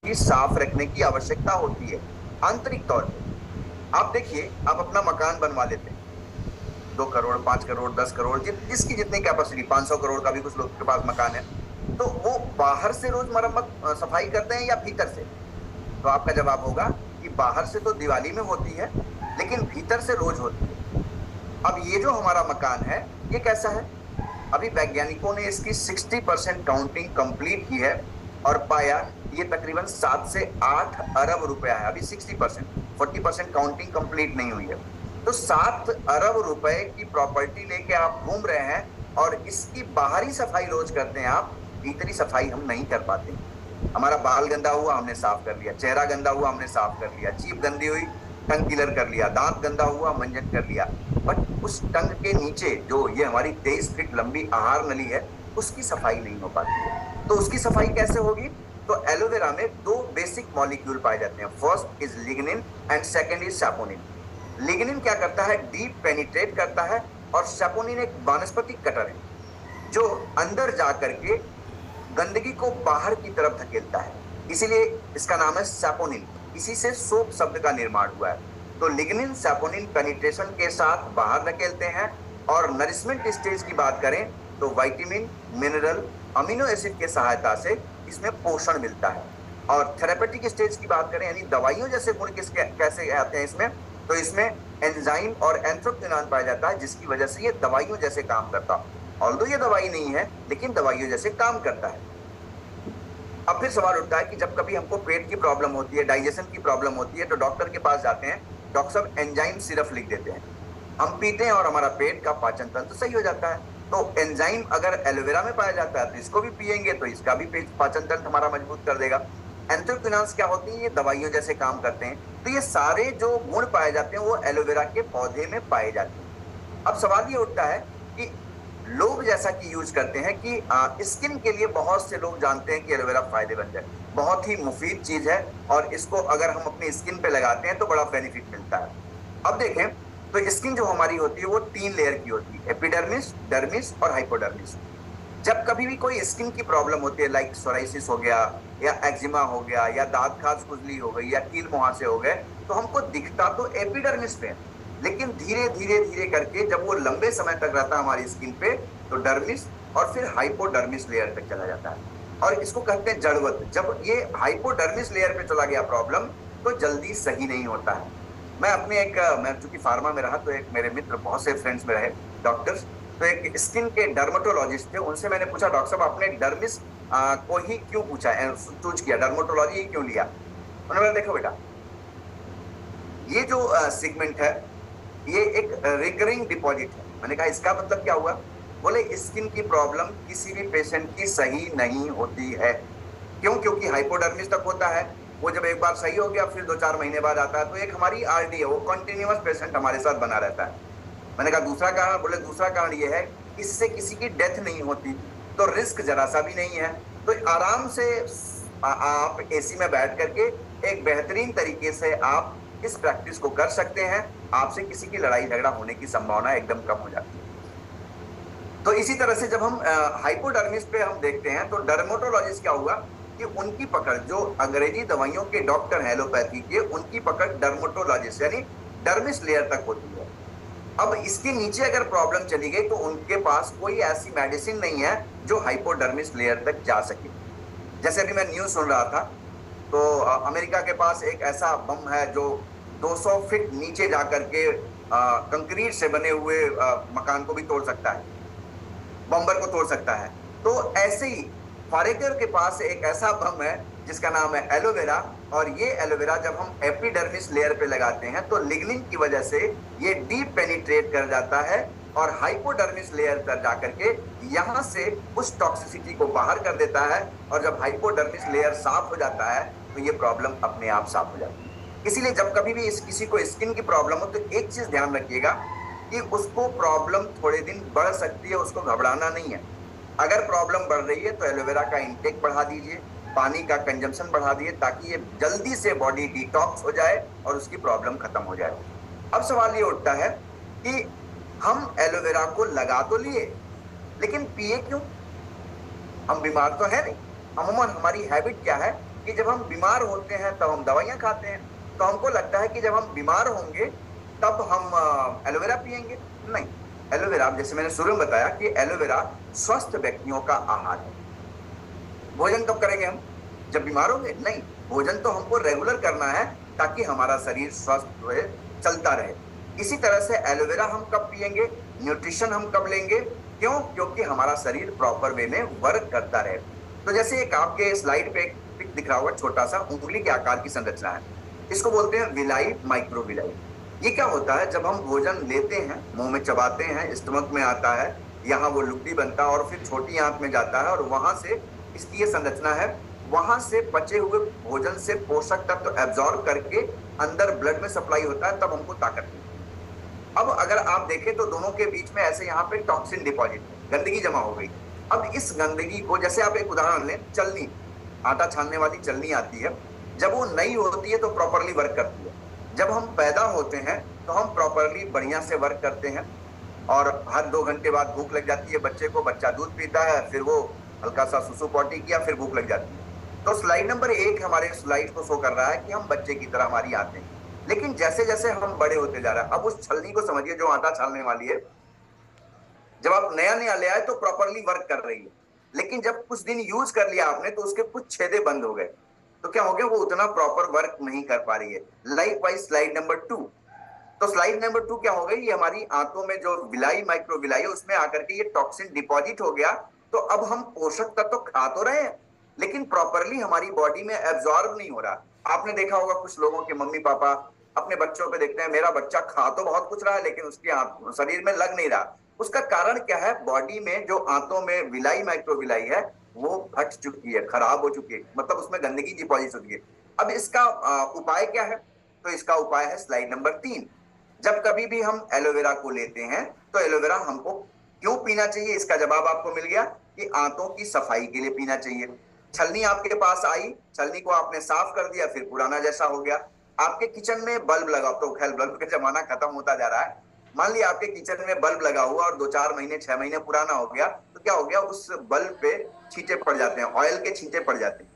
की साफ रखने की आवश्यकता होती है आंतरिक तौर पे। आप देखिए, आप अपना मकान बनवा लेते हैं, 2 करोड़, 5 करोड़, 10 करोड़, जिसकी जितनी कैपेसिटी, 500 करोड़ का भी कुछ लोग के पास मकान है, तो वो बाहर से रोज मरम्मत सफाई करते हैं या भीतर से? तो आपका जवाब होगा कि बाहर से तो दिवाली में होती है, लेकिन भीतर से रोज होती है। अब ये जो हमारा मकान है, ये कैसा है? अभी वैज्ञानिकों ने इसकी 60% काउंटिंग कंप्लीट की है और पाया ये तकरीबन 7 से 8 अरब रुपया है। अभी 60%, 40% काउंटिंग कंप्लीट नहीं हुई है। तो 7 अरब रुपए की प्रॉपर्टी लेके आप घूम रहे हैं और इसकी बाहरी सफाई रोज करते हैं आप, भीतरी सफाई हम नहीं कर पाते। हमारा बाल गंदा हुआ, हमने साफ कर लिया, चेहरा गंदा हुआ, हमने साफ कर लिया, जीभ गंदी हुई, टंग क्लीनर कर लिया, दांत गंदा हुआ, मंजन कर लिया। बट उस टंग के नीचे जो ये हमारी 23 फीट लंबी आहार नली है, उसकी सफाई नहीं हो पाती है। तो उसकी सफाई कैसे होगी? तो एलोवेरा में दो बेसिक मॉलिक्यूल पाए जाते हैं। First is lignin and second is saponin. Lignin क्या करता है? डीप पेनिट्रेट करता है, और सैपोनिन एक वानस्पतिक कटर है जो अंदर जा करके गंदगी को बाहर की तरफ धकेलता है। इसीलिए इसका नाम है सैपोनिन। इसी से सोप शब्द का निर्माण हुआ है। तो लिग्निन सैपोनिन पेनिट्रेशन के साथ बाहर धकेलते हैं। और नरिशमेंट स्टेज की बात करें तो विटामिन, मिनरल, अमीनो एसिड के सहायता से इसमें पोषण मिलता है। और थेरेपेटिक स्टेज की बात करें, यानी दवाइयों जैसे गुण किसके कैसे आते हैं इसमें, तो इसमें एंजाइम और एंथ्रोक्विनॉन पाया जाता है, जिसकी वजह से ये दवाइयों जैसे काम करता है। ऑल्दो ये दवाई नहीं है, लेकिन दवाइयों जैसे काम करता है। अब फिर सवाल उठता है कि जब कभी हमको पेट की प्रॉब्लम होती है, डाइजेशन की प्रॉब्लम होती है, तो डॉक्टर के पास जाते हैं, डॉक्टर साहब एंजाइम सिरप लिख देते हैं, हम पीते हैं और हमारा पेट का पाचन तंत्र सही हो जाता है। तो एंजाइम अगर एलोवेरा में पाया जाता है तो इसको भी पिएंगे तो इसका भी पेट पाचन तंत्र हमारा मजबूत कर देगा। एंथ्रोक्विनॉन्स क्या होती है? ये दवाइयों जैसे काम करते हैं। तो ये सारे जो गुण पाए जाते हैं वो एलोवेरा के पौधे में पाए जाते हैं। अब सवाल ये उठता है कि लोग जैसा कि यूज करते हैं कि स्किन के लिए बहुत से लोग जानते हैं कि एलोवेरा फायदेमंद है, बहुत ही मुफीद चीज है, और इसको अगर हम अपनी स्किन पे लगाते हैं तो बड़ा बेनिफिट मिलता है। अब देखें तो स्किन जो हमारी होती है वो 3 लेयर की होती है, एपिडर्मिस, डर्मिस और हाइपोडर्मिस। जब कभी भी कोई स्किन की प्रॉब्लम होती है, लाइक सोराइसिस हो गया या एक्जिमा हो गया या दांत खाज खुजली हो गई या कील मुहासे हो गए, तो हमको दिखता तो एपिडर्मिस पे है, लेकिन धीरे धीरे धीरे करके जब वो लंबे समय तक रहता है हमारी स्किन पे, तो डर्मिस और फिर हाइपोडर्मिस लेयर तक चला जाता है, और इसको कहते हैं जड़वत। जब ये हाइपोडर्मिस लेयर पे चला गया प्रॉब्लम, तो जल्दी सही नहीं होता है। मैं चूंकि फार्मा में रहा, तो एक मेरे मित्र, बहुत से फ्रेंड्स में रहे डॉक्टर्स, तो एक स्किन के डर्मेटोलॉजिस्ट थे, उनसे मैंने पूछा, डॉक्टर साहब आपने डर्मिस को ही क्यों पूछा, चूज किया, डर्मेटोलॉजी ही क्यों लिया? उन्होंने बोला, देखो बेटा, ये जो सेगमेंट है ये एक रिकरिंग डिपॉजिट है। मैंने कहा इसका मतलब क्या हुआ? बोले स्किन की प्रॉब्लम किसी भी पेशेंट की सही नहीं होती है। क्यों? क्योंकि हाइपोडर्मिस तक होता है, वो जब एक बार सही हो गया फिर 2-4 महीने बाद आता है, तो एक हमारी आरडी है, वो कंटिन्यूअस पेशेंट हमारे साथ बना रहता है। मैंने कहा दूसरा कारण? बोले दूसरा कारण ये है इससे किसी की डेथ नहीं होती, तो रिस्क जरा सा भी नहीं है। तो आराम से आप एसी में बैठ करके एक बेहतरीन तरीके से आप इस प्रैक्टिस को कर सकते हैं, आपसे किसी की लड़ाई झगड़ा होने की संभावना एकदम कम हो जाती है। तो इसी तरह से जब हम हाइपोडर्मिस पे हम देखते हैं, तो डर्मेटोलॉजिस्ट क्या हुआ कि उनकी पकड़, जो अंग्रेजी दवाइयों के डॉक्टर हैं एलोपैथी के, उनकी पकड़ डर्मेटोलॉजिस्ट यानी डर्मिस लेयर तक होती है। अब इसके नीचे अगर प्रॉब्लम चली गई तो उनके पास कोई ऐसी मेडिसिन नहीं है जो हाइपोडर्मिस लेयर तक जा सके। जैसे अभी मैं न्यूज सुन रहा था, तो अमेरिका के पास एक ऐसा बम है जो 200 फीट नीचे जाकर के कंक्रीट से बने हुए मकान को भी तोड़ सकता है, बम्बर को तोड़ सकता है। तो ऐसे ही फारेकर के पास एक ऐसा बम है जिसका नाम है एलोवेरा, और ये एलोवेरा जब हम एपिडर्मिस लेयर पे लगाते हैं तो लिग्निन की वजह से ये डीप पेनिट्रेट कर जाता है और हाइपोडर्मिस लेयर पर जाकर के यहां से उस टॉक्सिसिटी को बाहर कर देता है, और जब हाइपोडर्मिस लेयर साफ हो जाता है तो ये प्रॉब्लम अपने आप साफ हो जाती है। इसीलिए जब कभी भी किसी को स्किन की प्रॉब्लम हो तो एक चीज ध्यान रखिएगा कि उसको प्रॉब्लम थोड़े दिन बढ़ सकती है, उसको घबराना नहीं है। अगर प्रॉब्लम बढ़ रही है तो एलोवेरा का इंटेक बढ़ा दीजिए, पानी का कंजम्पशन बढ़ा दिए, ताकि ये जल्दी से बॉडी डिटॉक्स हो जाए और उसकी प्रॉब्लम खत्म हो जाए। अब सवाल ये उठता है कि हम एलोवेरा को लगा तो लिए, लेकिन पिए क्यों? हम बीमार तो है नहीं। अमूमन हमारी हैबिट क्या है कि जब हम बीमार होते हैं तब हम दवाइयां खाते हैं, तो हमको लगता है कि जब हम बीमार होंगे तब हम एलोवेरा पिएंगे। नहीं, एलोवेरा जैसे मैंने शुरू में बताया कि एलोवेरा स्वस्थ व्यक्तियों का आहार है। भोजन कब करेंगे हम? जब बीमार होंगे? नहीं, भोजन तो हमको रेगुलर करना है ताकि हमारा शरीर स्वस्थ रहे, चलता रहे। इसी तरह से एलोवेरा हम कब पिएंगे, न्यूट्रिशन हम कब लेंगे? क्यों? क्योंकि हमारा शरीर प्रॉपर वे में वर्क करता रहे। तो जैसे एक आपके स्लाइड पे एक पिक दिख रहा होगा, छोटा सा उंगली के आकार की संरचना है, इसको बोलते हैं विलाई, माइक्रोविलाई। ये क्या होता है, जब हम भोजन लेते हैं, मुंह में चबाते हैं, स्टमक में आता है, यहाँ वो लुगदी बनता है और फिर छोटी आंत में जाता है और वहां से इसकी ये संरचना है, वहां से पचे हुए भोजन से पोषक तत्व तो एब्जॉर्ब करके अंदर ब्लड में सप्लाई होता है, तब हमको ताकत मिलती है। अब अगर आप देखें तो दोनों के बीच में ऐसे यहाँ पे टॉक्सिन डिपॉजिट, गंदगी जमा हो गई। अब इस गंदगी को, जैसे आप एक उदाहरण लें, चलनी, आटा छानने वाली चलनी आती है, जब वो नई होती है तो प्रॉपरली वर्क करती है। जब हम पैदा होते हैं तो हम प्रॉपरली बढ़िया से वर्क करते हैं और हर 2 घंटे बाद भूख लग जाती है बच्चे को, बच्चा दूध पीता है, फिर वो हल्का सा सुसु पॉटी किया, फिर भूख लग जाती है। तो स्लाइड नंबर 1 हमारे स्लाइड को शो कर रहा है कि हम बच्चे की तरह हमारी आते हैं, लेकिन जैसे जैसे हम बड़े होते जा रहे हैं, अब उस छलनी को समझिए जो आटा छानने वाली है, जब आप नया नया ले आए तो प्रॉपरली वर्क कर रही है, लेकिन जब कुछ दिन यूज कर लिया आपने तो उसके कुछ छेदे बंद हो गए, तो क्या हो गया, वो उतना प्रॉपर वर्क नहीं कर पा रही है। लाइक वाइज स्लाइड नंबर 2, तो स्लाइड नंबर 2 क्या हो गई, ये हमारी आंतों में जो विलाई, माइक्रोविलाई है, उसमें आकर के ये टॉक्सिन डिपॉजिट हो गया। तो अब हम पोषक तत्व तो खा तो रहे हैं, लेकिन प्रॉपरली हमारी बॉडी में एब्जॉर्ब नहीं हो रहा। आपने देखा होगा कुछ लोगों के मम्मी पापा अपने बच्चों पे देखते हैं, मेरा बच्चा खा तो बहुत कुछ रहा है लेकिन उसके शरीर में लग नहीं रहा। उसका कारण क्या है, बॉडी में जो आंतों में विलाई, माइक्रोविलाई है, वो फट चुकी है, खराब हो चुकी है, मतलब उसमें गंदगी डिपॉजिट हो चुकी है। अब इसका उपाय क्या है? तो इसका उपाय है स्लाइड नंबर 3। जब कभी भी हम एलोवेरा को लेते हैं तो एलोवेरा हमको क्यों पीना चाहिए, इसका जवाब आपको मिल गया कि आंतों की सफाई के लिए पीना चाहिए। छलनी आपके पास आई, छलनी को आपने साफ कर दिया, फिर पुराना जैसा हो गया। आपके किचन में बल्ब लगा, तो खैर बल्ब का जमाना खत्म होता जा रहा है, मान लिया आपके किचन में बल्ब लगा हुआ और 2-4 महीने 6 महीने पुराना हो गया, तो क्या हो गया, उस बल्ब पे छींटे पड़ जाते हैं, ऑयल के छींटे पड़ जाते हैं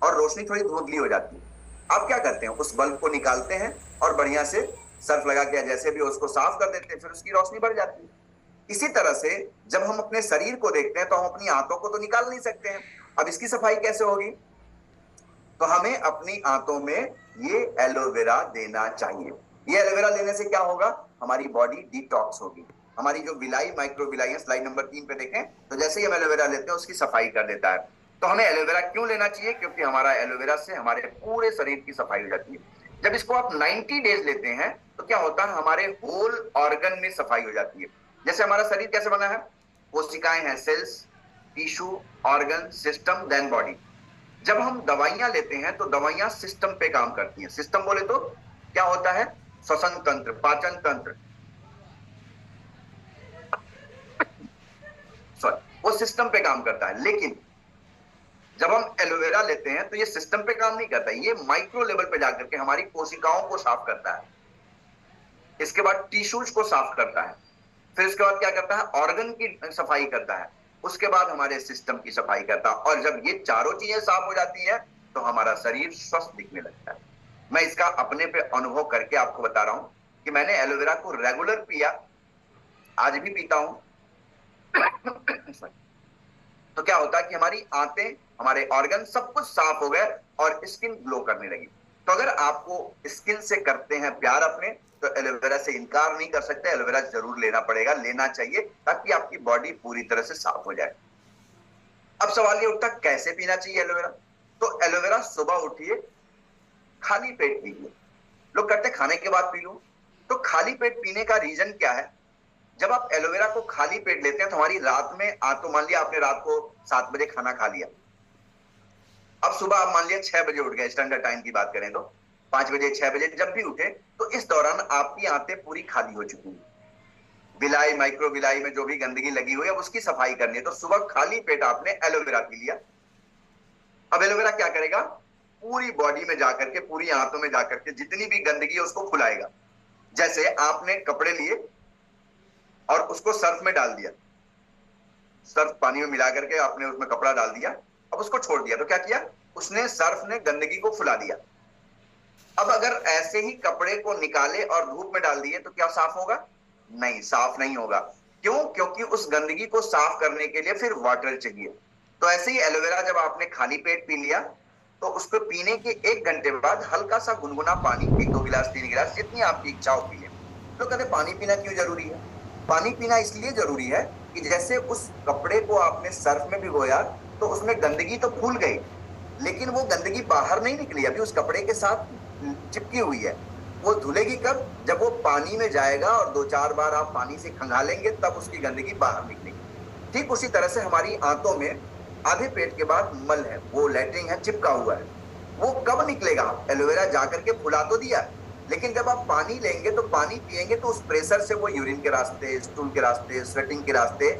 और रोशनी थोड़ी धुंधली हो जाती है। आप क्या करते हैं, उस बल्ब को निकालते हैं और बढ़िया से सर्फ लगा के जैसे भी उसको साफ कर देते हैं, फिर उसकी रोशनी बढ़ जाती है। इसी तरह से जब हम अपने शरीर को देखते हैं तो हम अपनी आंतों को तो निकाल नहीं सकते हैं। अब इसकी सफाई कैसे होगी? तो हमें अपनी आंतों में ये एलोवेरा देना चाहिए। ये एलोवेरा लेने से क्या होगा, हमारी बॉडी डिटॉक्स होगी। हमारी जो विलाई, माइक्रोविलाई है, स्लाइड नंबर 3 पे देखें, तो जैसे ही हम एलोवेरा लेते हैं उसकी सफाई कर देता है। तो हमें एलोवेरा क्यों लेना चाहिए? क्योंकि हमारा एलोवेरा से हमारे पूरे शरीर की सफाई हो जाती है। जब इसको आप 90 डेज लेते हैं तो क्या होता है, हमारे होल ऑर्गन में सफाई हो जाती है। जैसे हमारा शरीर कैसे बना है, कोशिकाएं हैं, cells, tissue, organ, system, then body. जब हम दवाइयां लेते हैं तो दवाइयां सिस्टम पे काम करती हैं। सिस्टम बोले तो क्या होता है, श्वसन तंत्र, पाचन तंत्र, सॉरी, वो सिस्टम पे काम करता है। लेकिन जब हम एलोवेरा लेते हैं तो ये सिस्टम पे काम नहीं करता, ये माइक्रो लेवल पे जाकर के हमारी कोशिकाओं को साफ करता है, इसके बाद टिश्यूज को साफ करता है, फिर इसके बाद क्या करता है, ऑर्गन की सफाई करता है, उसके बाद हमारे सिस्टम की सफाई करता है। और जब ये चारों चीजें साफ हो जाती है तो हमारा शरीर स्वस्थ दिखने लगता है। मैं इसका अपने पे अनुभव करके आपको बता रहा हूं कि मैंने एलोवेरा को रेगुलर पिया, आज भी पीता हूं। तो क्या होता है कि हमारी आंतें, हमारे ऑर्गन सब कुछ साफ हो गए और स्किन ग्लो करने लगी। तो अगर आपको स्किन से करते हैं प्यार अपने, तो एलोवेरा से इनकार नहीं कर सकते, एलोवेरा जरूर लेना पड़ेगा, लेना चाहिए, ताकि आपकी बॉडी पूरी तरह से साफ हो जाए। अब सवाल ये उठता, कैसे पीना चाहिए एलोवेरा? तो एलोवेरा सुबह उठिए, खाली पेट पीजिए। लोग कहते हैं खाने के बाद पी लो, तो खाली पेट पीने का रीजन क्या है? जब आप एलोवेरा को खाली पेट लेते हैं तो हमारी रात में तो मान लिया आपने रात को 7 बजे खाना खा लिया, अब सुबह आप मान लिया 6 बजे उठ गए, स्टैंडर्ड टाइम की बात करें तो 5 बजे 6 बजे जब भी उठे, तो इस दौरान आपकी आंतें पूरी खाली हो चुकी हैं, विलाई, माइक्रो विलाई में जो भी गंदगी लगी हुई है उसकी सफाई करनी है। तो सुबह खाली पेट आपने एलोवेरा पी लिया। अब एलोवेरा क्या करेगा, पूरी बॉडी में जाकर के, पूरी आंतों में जाकर के जितनी भी गंदगी है उसको खुलाएगा। जैसे आपने कपड़े लिए और उसको सर्फ में डाल दिया, सर्फ पानी में मिला करके आपने उसमें कपड़ा डाल दिया, अब उसको छोड़ दिया, तो क्या किया, उसने सर्फ ने गंदगी को फुला दिया। अब अगर ऐसे ही कपड़े को निकाले और धूप में डाल दिए तो क्या साफ होगा? नहीं, साफ नहीं होगा। क्यों? क्योंकि उस गंदगी को साफ करने के लिए फिर वाटर चाहिए। तो ऐसे ही एलोवेरा जब आपने खाली पेट पी लिया तो उसको पीने के 1 घंटे बाद हल्का सा गुनगुना पानी, 1-2 गिलास 3 गिलास जितनी आपकी इच्छा हो पिए। तो कहते पानी पीना क्यों जरूरी है? पानी पीना इसलिए जरूरी है कि जैसे उस कपड़े को आपने सर्फ में भिगोया तो उसमें गंदगी तो फूल गई, लेकिन वो गंदगी बाहर नहीं निकली, अभी उस कपड़े के साथ चिपकी हुई है। वो धुलेगी कब? जब वो पानी में जाएगा और 2-4 बार आप पानी से खंगालेंगे तब उसकी गंदगी बाहर निकलेगी। ठीक उसी तरह से हमारी आंतों में आधे पेट के बाद मल है, वो लैट्रिन है, चिपका हुआ है। वो कब निकलेगा? एलोवेरा जाकर के फुला तो दिया, लेकिन जब आप पानी लेंगे तो पानी पिएंगे तो उस प्रेशर से वो यूरिन के रास्ते, स्टूल के रास्ते, स्वेटिंग के रास्ते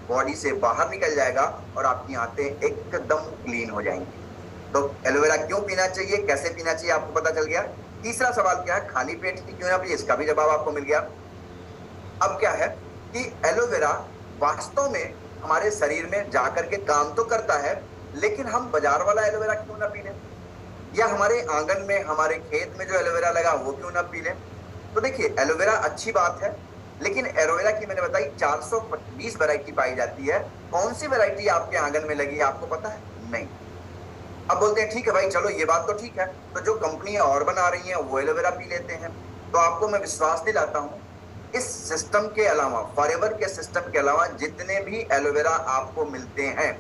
बॉडी से बाहर निकल जाएगा और आपकी आंतें एकदम क्लीन हो जाएंगी। तो एलोवेरा क्यों पीना चाहिए, कैसे पीना चाहिए, आपको पता चल गया। तीसरा सवाल क्या है? खाली पेट ही क्यों ना पिए, इसका भी जवाब आपको मिल गया। अब क्या है कि एलोवेरा वास्तव में हमारे शरीर में जाकर के काम तो करता है, लेकिन हम बाजार वाला एलोवेरा क्यों ना पी लें, या हमारे आंगन में, हमारे खेत में जो एलोवेरा लगा वो क्यों ना पी लें। तो देखिए, एलोवेरा अच्छी बात है, लेकिन एलोवेरा की मैंने बताई 420 वैरायटी पाई जाती है। कौन सी वैरायटी आपके आंगन में लगी है आपको पता है? नहीं। अब बोलते हैं ठीक है भाई, चलो ये बात तो ठीक है, तो जो कंपनियां और बना रही हैं वो एलोवेरा पी लेते हैं। तो आपको मैं विश्वास दिलाता हूं, इस सिस्टम के अलावा, फॉरएवर के सिस्टम के अलावा जितने भी एलोवेरा आपको मिलते हैं,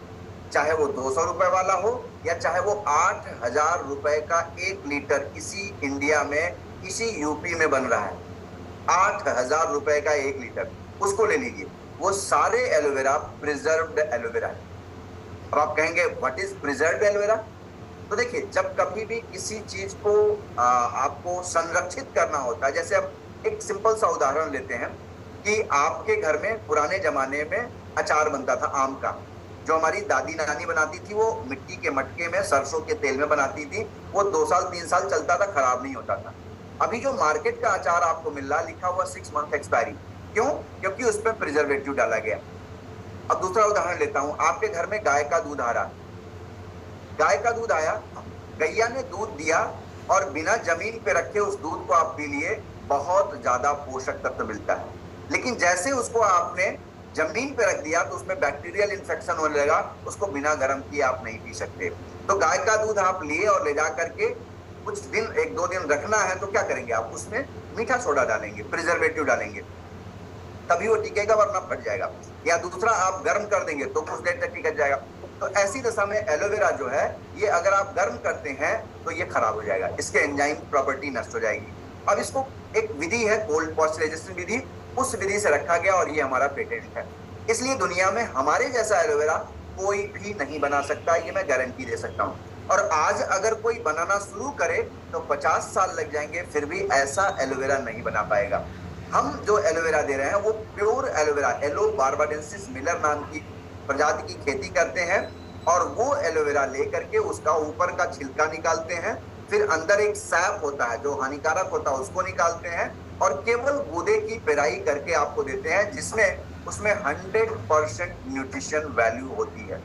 चाहे वो 200 रुपए वाला हो या चाहे वो 8,000 रुपए का 1 लीटर इसी इंडिया में, इसी यूपी में बन रहा है, 8,000 रुपए का 1 लीटर, उसको ले लीजिए। वो सारे एलोवेरा प्रिजर्व्ड एलोवेरा है। अब आप कहेंगे व्हाट इज प्रिजर्व्ड एलोवेरा? तो देखिए, जब कभी भी किसी चीज को आपको संरक्षित करना होता है, जैसे अब एक सिंपल सा उदाहरण लेते हैं कि आपके घर में पुराने जमाने में अचार बनता था आम का, जो हमारी दादी नानी बनाती थी, वो मिट्टी के मटके में सरसों के तेल में बनाती थी। वो 2 साल 3 साल चलता था, खराब नहीं होता था। अभी जो मार्केट का अचार आपको मिल रहा, लिखा हुआ 6 मंथ एक्सपायरी। क्यों? क्योंकि उसमें प्रिजर्वेटिव डाला गया। अब दूसरा उदाहरण लेता हूं, आपके घर में गाय का दूध आ रहा, गाय का दूध आया, गैया ने दूध दिया और बिना जमीन पे रखे उस दूध को आप पी लिए, बहुत ज्यादा पोषक तत्व मिलता है। लेकिन जैसे उसको आपने जमीन पे रख दिया तो उसमें बैक्टीरियल इन्फेक्शन होने लगा, उसको बिना गर्म किए आप नहीं पी सकते। तो गाय का दूध आप लिए और ले जा करके कुछ दिन, 1-2 दिन रखना है तो क्या करेंगे आप? उसमें मीठा सोडा डालेंगे, प्रिजर्वेटिव डालेंगे, तभी वो टिकेगा, वरना फट जाएगा। या दूसरा, आप गर्म कर देंगे तो कुछ देर तक टिक जाएगा। तो ऐसी दशा में एलोवेरा जो है, ये अगर आप गर्म करते हैं तो ये खराब हो जाएगा, इसके एंजाइम प्रॉपर्टी नष्ट हो जाएगी। अब इसको एक विधि है, कोल्ड पॉस्चराइजेशन विधि, उस विधि से रखा गया और ये हमारा पेटेंट है। इसलिए दुनिया में हमारे जैसा एलोवेरा कोई भी नहीं बना सकता, ये मैं गारंटी दे सकता हूँ। और आज अगर कोई बनाना शुरू करे तो 50 साल लग जाएंगे, फिर भी ऐसा एलोवेरा नहीं बना पाएगा। हम जो एलोवेरा दे रहे हैं वो pure aloe vera, yellow barbadensis Miller नाम की प्रजाति की खेती करते हैं, और वो एलोवेरा लेकर के उसका ऊपर का छिलका निकालते हैं, फिर अंदर एक सैप होता है जो हानिकारक होता है, उसको निकालते हैं और केवल गूदे की पेराई करके आपको देते हैं, जिसमें उसमें 100% न्यूट्रिशन वैल्यू होती है।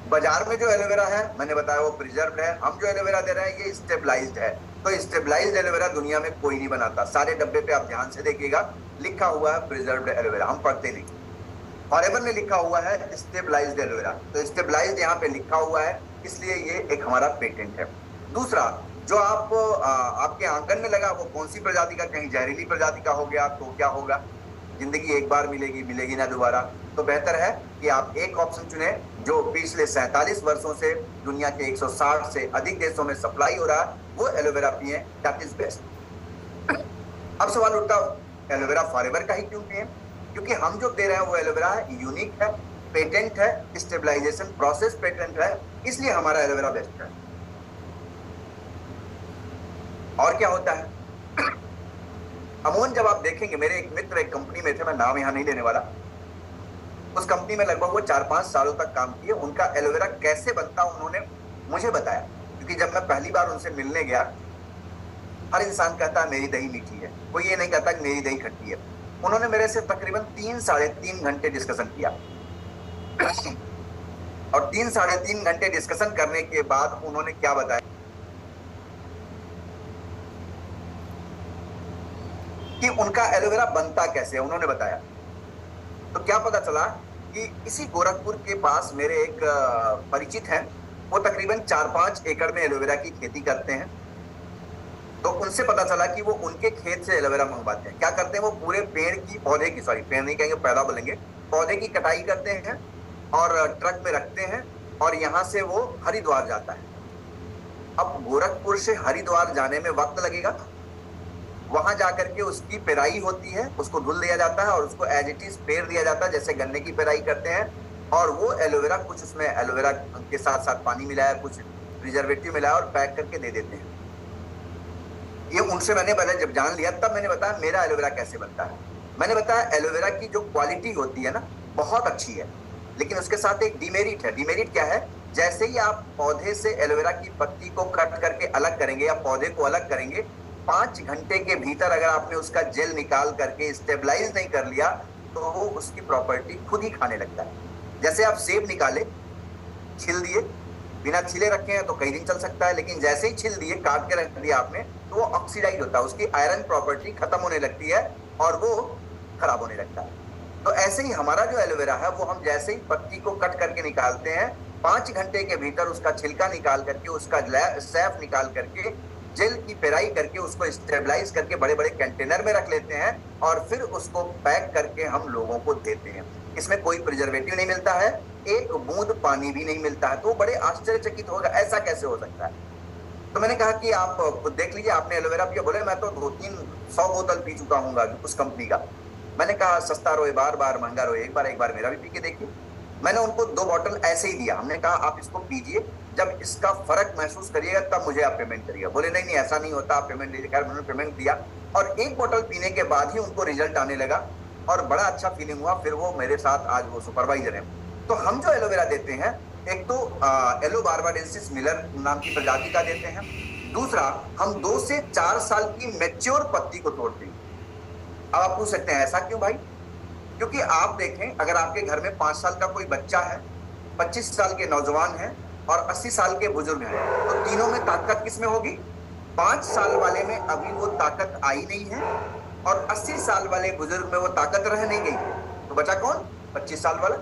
बाजार में जो एलोवेरा है, मैंने बताया वो प्रिजर्व्ड है। हम जो एलोवेरा दे रहे हैं ये स्टेबलाइज्ड है। तो स्टेबलाइज्ड एलोवेरा दुनिया में कोई नहीं बनाता। सारे डब्बे पे आप ध्यान से देखिएगा, लिखा हुआ है प्रिजर्व्ड एलोवेरा, हम पढ़ते नहीं। फॉरएवर में लिखा हुआ है स्टेबलाइज्ड एलोवेरा, तो स्टेबलाइज्ड यहाँ पे लिखा हुआ है, इसलिए ये एक हमारा पेटेंट है। दूसरा, जो आप आपके आंगन में लगा, वो कौन सी प्रजाति का? कहीं जहरीली प्रजाति का हो गया तो क्या होगा? जिंदगी एक बार मिलेगी, मिलेगी ना दोबारा। तो बेहतर है कि आप एक ऑप्शन चुने जो पिछले 47 वर्षों से दुनिया के 160 से अधिक देशों में सप्लाई हो रहा है, वो एलोवेरा पिए, दैट इज बेस्ट। अब सवाल उठता, एलोवेरा फॉरएवर का ही क्यों पिए? क्योंकि हम जो दे रहे हैं वो एलोवेरा है, यूनिक है, पेटेंट है, स्टेबलाइजेशन प्रोसेस पेटेंट है, इसलिए हमारा एलोवेरा बेस्ट है। और क्या होता है? अमूमन जब आप देखेंगे, मेरे एक मित्र एक कंपनी में थे, मैं नाम यहां नहीं लेने वाला, उस कंपनी में लगभग वो 4-5 सालों तक काम किए। उनका एलोवेरा कैसे बनता उन्होंने मुझे बताया, क्योंकि जब मैं पहली बार उनसे मिलने गया, हर इंसान कहता है मेरी दही मीठी है, कोई ये नहीं कहता कि मेरी दही खट्टी है। उन्होंने मेरे से तकरीबन 3-3.5 घंटे डिस्कशन किया और 3 साढ़े 3 घंटे डिस्कशन करने के बाद उन्होंने क्या बताया कि उनका एलोवेरा बनता कैसे है, उन्होंने बताया। तो क्या पता चला कि इसी गोरखपुर के पास मेरे एक परिचित हैं, वो तकरीबन 4-5 एकड़ में एलोवेरा की खेती करते हैं। तो उनसे पता चला कि वो उनके खेत से एलोवेरा मंगवाते हैं। क्या करते हैं, वो पूरे पेड़ की पौधे की, सॉरी पेड़ नहीं कहेंगे, पैदा बोलेंगे, पौधे की कटाई करते हैं और ट्रक में रखते हैं और यहां से वो हरिद्वार जाता है। अब गोरखपुर से हरिद्वार जाने में वक्त लगेगा, वहां जाकर के उसकी पेराई होती है, उसको धुल दिया जाता है और उसको एज इट इज पेर दिया जाता है जैसे गन्ने की पेराई करते हैं। और वो एलोवेरा, कुछ उसमें एलोवेरा के साथ साथ पानी मिलाया, कुछ प्रिजर्वेटिव मिलाया और पैक करके दे देते हैं। ये उनसे मैंने पहले जब जान लिया तब मैंने बताया मेरा एलोवेरा कैसे बनता है। मैंने बताया एलोवेरा की जो क्वालिटी होती है ना, बहुत अच्छी है, लेकिन उसके साथ एक डिमेरिट है। डिमेरिट क्या है, जैसे ही आप पौधे से एलोवेरा की पत्ती को कट करके अलग करेंगे या पौधे को अलग करेंगे, 5 घंटे के भीतर अगर आपने उसका जेल निकाल करके स्टेबलाइज नहीं कर लिया तो वो उसकी प्रॉपर्टी खुद ही खाने लगता है। जैसे आप सेब निकाले, छिल दिए, बिना छिले रखे हैं तो कई दिन चल सकता है, लेकिन जैसे ही छिल दिए, काट के रख दिया आपने, तो वो ऑक्सीडाइज होता है, उसकी आयरन प्रॉपर्टी खत्म होने लगती है और वो खराब होने लगता है। तो ऐसे ही हमारा जो एलोवेरा है वो हम जैसे ही पत्ती को कट करके निकालते हैं, 5 घंटे के भीतर उसका छिलका निकाल करके, उसका सैफ निकाल करके, जेल की पेराई करके, उसको स्टेबलाइज करके बड़े बड़े कंटेनर में रख लेते हैं और फिर उसको पैक करके हम लोगों को देते हैं। इसमें कोई प्रिजर्वेटिव नहीं मिलता है, एक बूंद पानी भी नहीं मिलता है। तो बड़े आश्चर्यचकित होगा, ऐसा कैसे हो सकता है। तो मैंने कहा कि आप खुद देख लीजिए, आपने एलोवेरा पिया। बोले मैं तो 200-300 बोतल पी चुका हूँ उस कंपनी का। मैंने कहा सस्ता रोए बार बार, महंगा रोए एक बार मेरा भी पी के देखिए। मैंने उनको 2 बॉटल ऐसे ही दिया, हमने कहा आप इसको पीजिए, जब इसका फर्क महसूस करिएगा तब मुझे आप पेमेंट करिएगा। बोले नहीं नहीं ऐसा नहीं होता, आप पेमेंट लीजिए। खैर मैंने पेमेंट दिया और 1 बॉटल पीने के बाद ही उनको रिजल्ट आने लगा और बड़ा अच्छा फीलिंग हुआ। फिर वो मेरे साथ आज वो सुपरवाइजर है। तो हम जो एलोवेरा देते हैं, एक तो एलो बारबाडेंसिस मिलर नाम की प्रजाति का देते हैं, दूसरा हम 2 से 4 साल की मैच्योर पत्ती को तोड़ते हैं। अब आप पूछ सकते हैं ऐसा क्यों भाई? क्योंकि आप देखें, अगर आपके घर में 5 साल का कोई बच्चा है, 25 साल के नौजवान है और 80 साल के बुजुर्ग हैं, तो तीनों में ताकत किसमें होगी? 5 साल वाले में अभी वो ताकत आई नहीं है और 80 साल वाले बुजुर्ग में वो ताकत रह नहीं गई, तो बचा कौन? 25 साल वाला।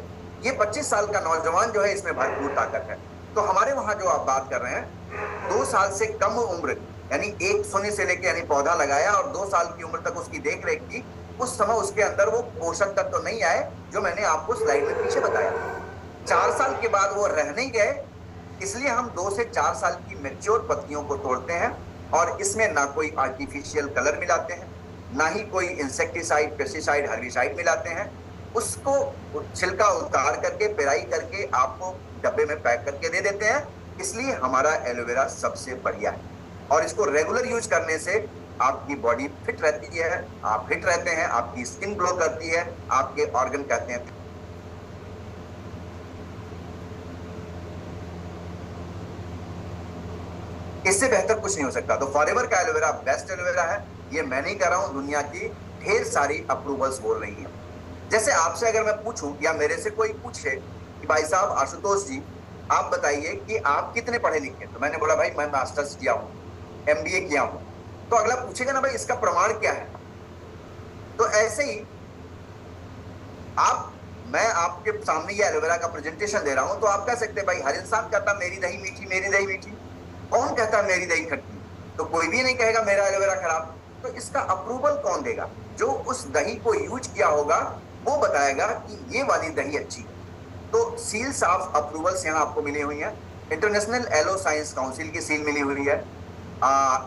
ये 25 साल का नौजवान जो है, इसमें भरपूर ताकत है। तो हमारे वहां जो आप बात कर रहे हैं, 2 साल से कम उम्र, यानी 1 सोने से लेके, यानी पौधा लगाया और 2 साल की उम्र तक उसकी देख रेख की, उस समय उसके अंदर वो पोषक तत्व तो नहीं आए जो मैंने आपको स्लाइड में पीछे बताया। 4 साल के बाद वो रह नहीं गए, इसलिए हम 2 से 4 साल की मैच्योर पत्तियों को तोड़ते हैं और इसमें ना कोई आर्टिफिशियल कलर मिलाते हैं, ना ही कोई इंसेक्टिसाइड, पेस्टिसाइड, हर्बिसाइड मिलाते हैं। उसको छिलका उतार करके, पेराई करके आपको डब्बे में पैक करके दे देते हैं। इसलिए हमारा एलोवेरा सबसे बढ़िया है और इसको रेगुलर यूज करने से आपकी बॉडी फिट रहती है, आप फिट रहते हैं, आपकी स्किन ग्लो करती है, आपके ऑर्गन कहते हैं। इससे बेहतर कुछ नहीं हो सकता। तो फॉरएवर का एलोवेरा बेस्ट एलोवेरा है। ये मैं नहीं कर रहा हूं, दुनिया की ढेर सारी अप्रूवल्स बोल रही हैं। जैसे आपसे अगर मैं पूछूं या मेरे से कोई पूछे कि भाई साहब आशुतोष जी आप बताइए कि आप कितने पढ़े लिखे, तो मैंने बोला भाई मैं मास्टर्स किया हूं, MBA किया हूं, तो अगला पूछेगा ना भाई इसका प्रमाण क्या है। तो ऐसे ही मैं आपके सामने ये एलोवेरा का प्रेजेंटेशन दे रहा हूं, तो आप कह सकते हैं भाई हर इंसान कहता मेरी दही मीठी, मेरी दही मीठी। कौन कहता मेरी दही खट्टी? तो कोई भी नहीं कहेगा मेरा एलोवेरा खराब। तो इसका अप्रूवल कौन देगा? जो उस दही को यूज किया होगा वो बताएगा कि ये वाली दही अच्छी है। तो सील्स ऑफ अप्रूवल्स यहाँ आपको मिली हुई है। इंटरनेशनल एलो साइंस काउंसिल की सील मिली हुई है।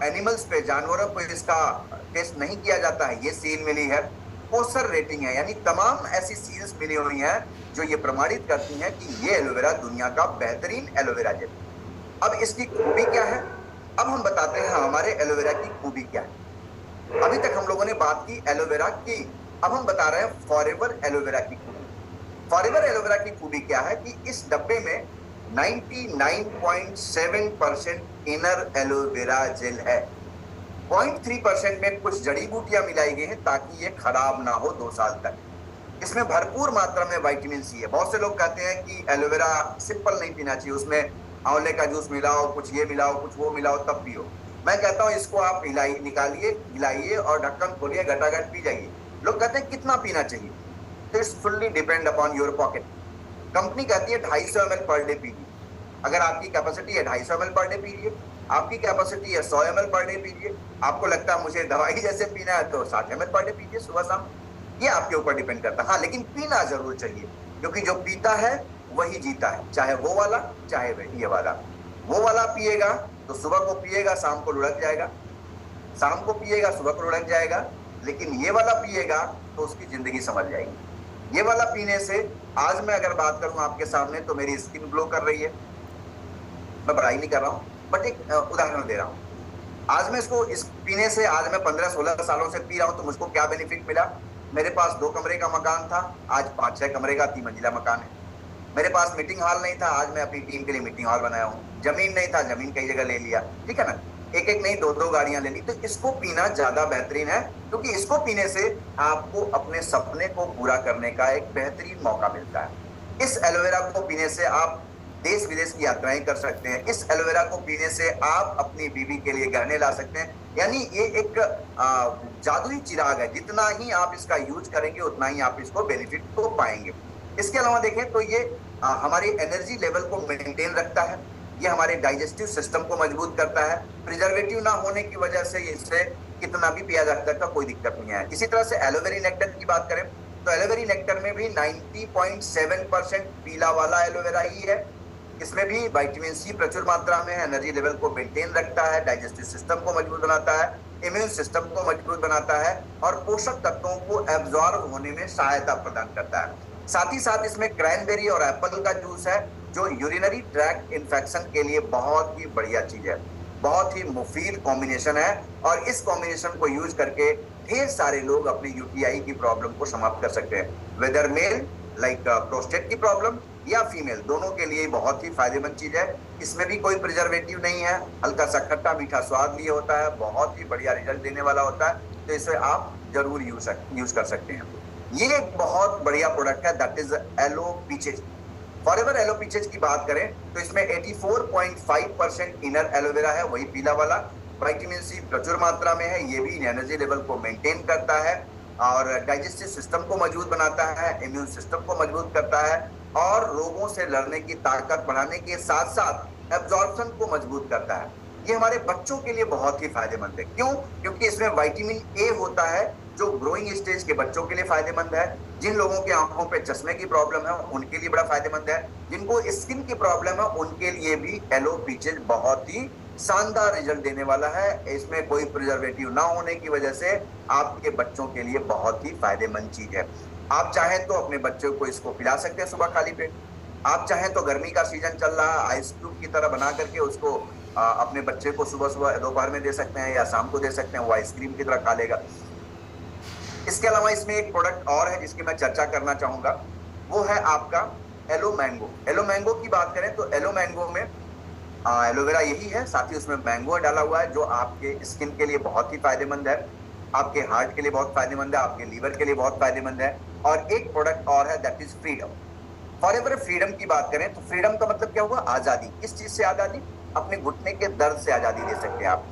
एनिमल्स पे, जानवरों पे इसका टेस्ट नहीं किया जाता है, ये सील मिली है। पोस्टर रेटिंग है, यानी तमाम ऐसी सील्स मिली हुई हैं जो ये प्रमाणित करती हैं कि ये एलोवेरा दुनिया का बेहतरीन एलोवेरा जेल। अब इसकी खूबी क्या है? अब हम बताते हैं हमारे एलोवेरा की खूबी क्या है। अभी तक हम लोगों ने बात की एलोवेरा की, अब हम बता रहे हैं फॉरएवर एलोवेरा की खूबी। फॉरएवर एलोवेरा की खूबी क्या है कि इस डब्बे में 99.7% इनर एलोवेरा जेल है। 0.3% में कुछ जड़ी बूटियां मिलाई गई हैं ताकि ये खराब ना हो 2 साल तक। इसमें भरपूर मात्रा में विटामिन सी है। बहुत से लोग कहते हैं कि एलोवेरा सिंपल नहीं पीना चाहिए, उसमें आंवले का जूस मिलाओ, कुछ ये मिलाओ, कुछ वो मिलाओ तब पियो। मैं कहता हूं इसको आप निकालिए, हिलाइए और ढक्कन खोलिए, घटाघट पी जाइए। लोग कहते हैं कितना पीना चाहिए, तो it's fully depend upon your pocket. Company कहती है 250 ml पर डे पीजिए। अगर आपकी कैपेसिटी है 250 ml पर डे पीजिए, आपकी कैपेसिटी है 100 ml पर डे पीजिए, आपको लगता है मुझे दवाई जैसे पीना है तो 60 ml पर डे पीजिए सुबह शाम। ये आपके ऊपर डिपेंड करता है। हाँ, लेकिन पीना जरूर चाहिए, क्योंकि जो पीता है वही जीता है, चाहे वो वाला चाहे ये वाला। वो वाला पिएगा तो सुबह को पिएगा, शाम को लुढ़क जाएगा, शाम को पिएगा सुबह को लुढ़क जाएगा। लेकिन ये वाला पिएगा तो उसकी जिंदगी समझ जाएगी। ये वाला पीने से, आज मैं अगर बात करूं आपके सामने तो मेरी स्किन ग्लो कर रही है। मैं बड़ाई नहीं कर रहा हूं, बट एक उदाहरण दे रहा हूं। आज मैं इसको इस पीने से, आज मैं 15-16 सालों से पी रहा हूं, तो मुझको क्या बेनिफिट मिला। मेरे पास 2 कमरे का मकान था, आज 5-6 कमरे का 3 मंजिला मकान है। मेरे पास मीटिंग हॉल नहीं था, आज मैं अपनी टीम के लिए मीटिंग हॉल बनाया हूँ। जमीन नहीं था, जमीन कई जगह ले लिया, ठीक है ना। एक एक नहीं 2-2 गाड़ियां ले ली। तो इसको पीना ज्यादा बेहतरीन है, क्योंकि इसको पीने से आपको अपने सपने को पूरा करने का एक बेहतरीन मौका मिलता है। इस एलोवेरा को पीने से आप देश विदेश की यात्राएं कर सकते हैं। इस एलोवेरा को पीने से आप अपनी बीवी के लिए गहने ला सकते हैं। यानी ये एक जादुई चिराग है, जितना ही आप इसका यूज करेंगे उतना ही आप इसको बेनिफिट को पाएंगे। इसके अलावा देखें तो ये हमारी एनर्जी लेवल को मेंटेन रखता है, ये हमारे डाइजेस्टिव सिस्टम को मजबूत करता है। प्रिजर्वेटिव ना होने की वजह से इससे कितना भी पिया जा सकता है, कोई दिक्कत नहीं है। इसी तरह से एलोवेरी नेक्टर की बात करें तो एलोवेरी नेक्टर में भी 90.7% पीला वाला एलोवेरा ही है। इसमें भी विटामिन सी प्रचुर मात्रा में है, एनर्जी लेवल को मेंटेन रखता है, डाइजेस्टिव सिस्टम को मजबूत बनाता है, इम्यून सिस्टम को मजबूत बनाता है और पोषक तत्वों को एब्जॉर्ब होने में सहायता प्रदान करता है। साथ ही साथ इसमें क्रैनबेरी और एप्पल का जूस है, जो यूरिनरी ट्रैक्ट इन्फेक्शन के लिए बहुत ही बढ़िया चीज है, बहुत ही मुफीद कॉम्बिनेशन है। और इस कॉम्बिनेशन को यूज करके ढेर सारे लोग अपनी यूटीआई की प्रॉब्लम को समाप्त कर सकते हैं, वेदर मेल लाइक प्रोस्टेट की प्रॉब्लम या फीमेल, दोनों के लिए बहुत ही फायदेमंद चीज है। इसमें भी कोई प्रिजर्वेटिव नहीं है, हल्का सा खट्टा मीठा स्वाद लिए होता है, बहुत ही बढ़िया रिजल्ट देने वाला होता है। तो इसे आप जरूर यूज कर सकते हैं। ये एक बहुत बढ़िया प्रोडक्ट है, that is aloe peaches. Forever aloe peaches की बात करें तो इसमें 84.5% इनर एलोवेरा है, वही पीला वाला। विटामिन सी प्रचुर मात्रा में है, ये भी एनर्जी लेवल को मेंटेन करता है और डाइजेस्टिव सिस्टम को मजबूत बनाता है, इम्यून सिस्टम को मजबूत करता है और रोगों से लड़ने की ताकत बढ़ाने के साथ साथ एब्जॉर्प्शन को मजबूत करता है। ये हमारे बच्चों के लिए बहुत ही फायदेमंद है। क्यों? क्योंकि इसमें विटामिन ए होता है, जो ग्रोइंग स्टेज के बच्चों के लिए फायदेमंद है। जिन लोगों के आंखों पे चश्मे की प्रॉब्लम है उनके लिए बड़ा फायदेमंद है। जिनको स्किन की प्रॉब्लम है उनके लिए भी एलो पीचेज बहुत ही शानदार रिजल्ट देने वाला है। इसमें कोई प्रिजर्वेटिव ना होने की वजह से आपके बच्चों के लिए बहुत ही फायदेमंद चीज है। आप चाहें तो अपने बच्चों को इसको पिला सकते हैं सुबह खाली पेट। आप चाहें तो गर्मी का सीजन चल रहा है, आइस क्यूब की तरह बना करके उसको अपने बच्चे को सुबह सुबह दोपहर में दे सकते हैं या शाम को दे सकते हैं, वो आइसक्रीम की तरह खा लेगा। इसके अलावा इसमें एक प्रोडक्ट और है जिसकी मैं चर्चा करना चाहूंगा, वो है आपका एलो मैंगो। एलो मैंगो की बात करें तो एलो मैंगो में एलोवेरा यही है, साथ ही उसमें मैंगो डाला हुआ है, जो आपके स्किन के लिए बहुत ही फायदेमंद है, आपके हार्ट के लिए बहुत फायदेमंद है, आपके लीवर के लिए बहुत फायदेमंद है। और एक प्रोडक्ट और है, that is freedom. Forever freedom की बात करें तो फ्रीडम का मतलब क्या हुआ? आजादी। किस चीज से आजादी? अपने घुटने के दर्द से आजादी ले सकते हैं आप।